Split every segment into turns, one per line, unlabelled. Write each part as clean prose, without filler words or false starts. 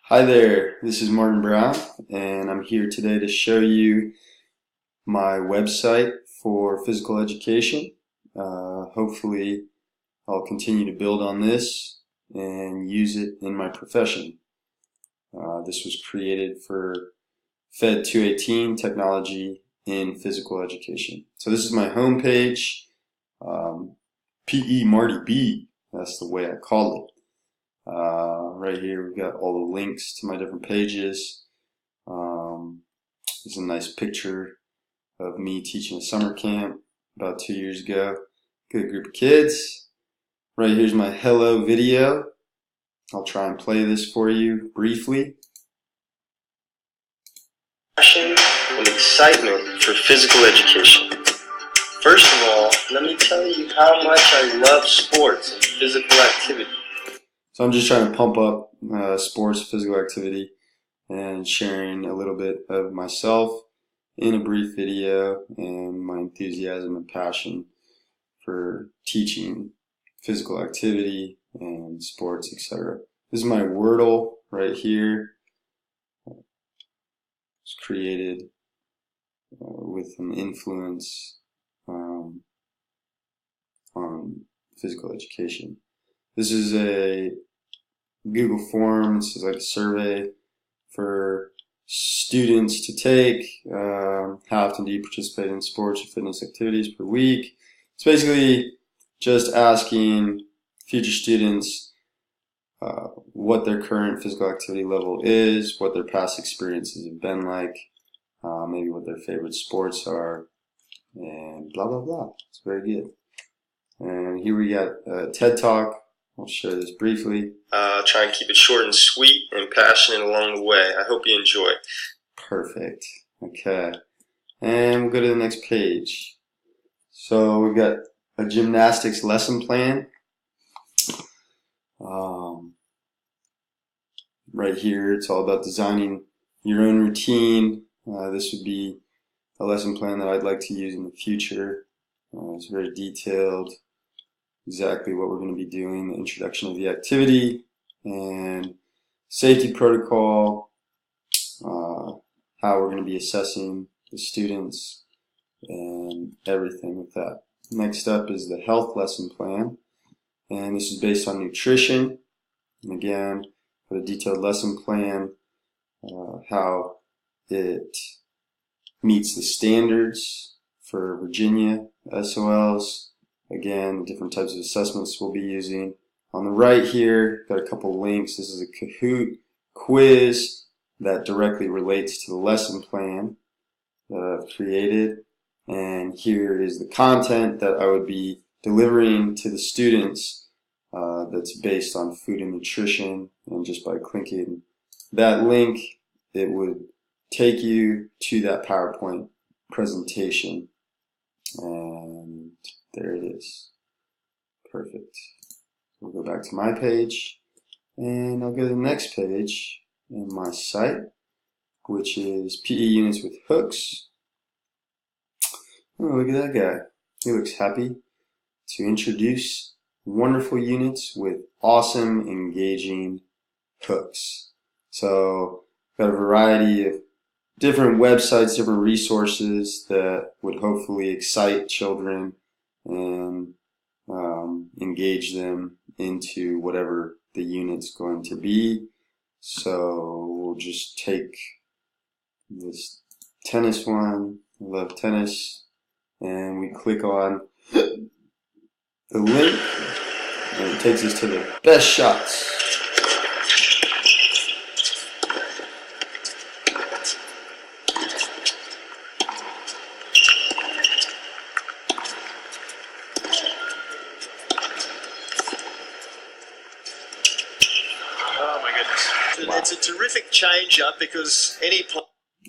Hi there, this is Martin Brown, and I'm here today to show you my website for physical education. Hopefully, I'll continue to build on this and use it in my profession. This was created for PHED 218, Technology in Physical Education. So this is my home page, PE Marty B, that's the way I call it. Right here we've got all the links to my different pages. There's a nice picture of me teaching a summer camp about 2 years ago. Good group of kids. Right here's my hello video. I'll try and play this for you briefly.
Passion and excitement for physical education. First of all, let me tell you how much I love sports and physical activity.
So I'm just trying to pump up sports, physical activity, and sharing a little bit of myself in a brief video and my enthusiasm and passion for teaching physical activity and sports, etc. This is my Wordle right here. It's created with an influence on physical education. This is a Google form. This is like a survey for students to take. How often do you participate in sports or fitness activities per week? It's basically just asking future students what their current physical activity level is, what their past experiences have been like, maybe what their favorite sports are, and blah, blah, blah. It's very good. And here we got a TED Talk. I'll share this briefly.
Try and keep it short and sweet and passionate along the way. I hope you enjoy.
Perfect. Okay. And we'll go to the next page. So we've got a gymnastics lesson plan. Right here, it's all about designing your own routine. This would be a lesson plan that I'd like to use in the future. It's very detailed. Exactly what we're going to be doing, the introduction of the activity, and safety protocol, how we're going to be assessing the students, and everything with that. Next up is the health lesson plan, and this is based on nutrition. And again, with a detailed lesson plan, how it meets the standards for Virginia SOLs. Again, different types of assessments we'll be using. On the right here, got a couple links. This is a Kahoot quiz that directly relates to the lesson plan that I've created. And here is the content that I would be delivering to the students that's based on food and nutrition. And just by clicking that link, it would take you to that PowerPoint presentation. And there it is. Perfect. We'll go back to my page, and I'll go to the next page in my site, which is PE units with hooks. Oh, look at that guy. He looks happy to introduce wonderful units with awesome, engaging hooks. So, got a variety of different websites, different resources that would hopefully excite children and engage them into whatever the unit's going to be. So we'll just take this tennis one. I love tennis. And we click on the link, and it takes us to the best shots.
Oh my goodness. Wow. It's a terrific change up because any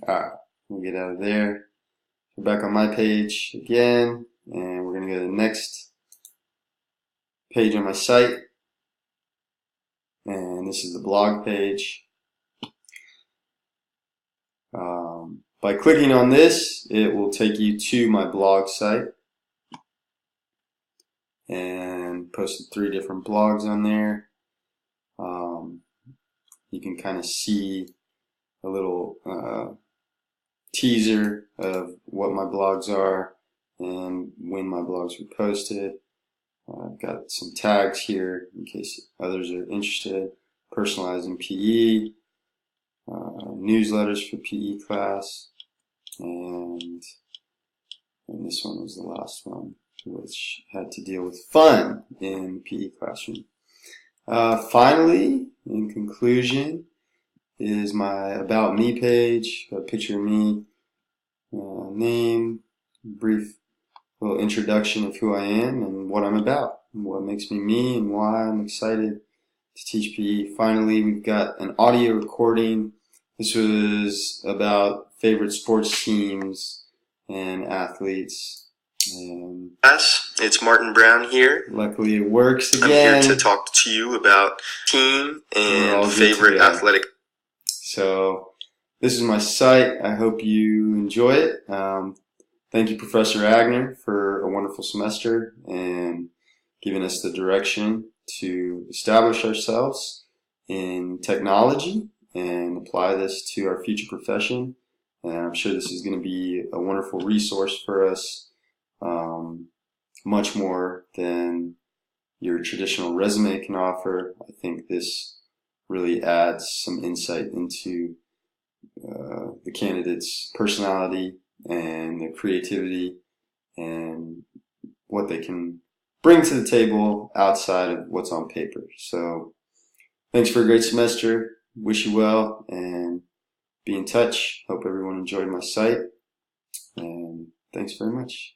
Alright, we'll get out of there. We're back on my page again, and we're going to go to the next page on my site. And this is the blog page. By clicking on this, it will take you to my blog site. And posted 3 different blogs on there. you can kind of see a little teaser of what my blogs are and when my blogs were posted. I've got some tags here in case others are interested. Personalizing PE, newsletters for PE class, and this one was the last one, which had to deal with fun in the PE classroom. Finally, in conclusion, is my About Me page. A picture of me, name, brief little introduction of who I am and what I'm about, and what makes me me, and why I'm excited to teach PE. Finally, we've got an audio recording. This was about favorite sports teams and athletes. And
it's Martin Brown here.
Luckily, it works again.
I'm here to talk to you about team and favorite athletic.
So, this is my site. I hope you enjoy it. Thank you, Professor Agner, for a wonderful semester and giving us the direction to establish ourselves in technology and apply this to our future profession. And I'm sure this is going to be a wonderful resource for us, much more than your traditional resume can offer. I think this really adds some insight into the candidate's personality and their creativity and what they can bring to the table outside of what's on paper. So thanks for a great semester. Wish you well and be in touch. Hope everyone enjoyed my site, and thanks very much.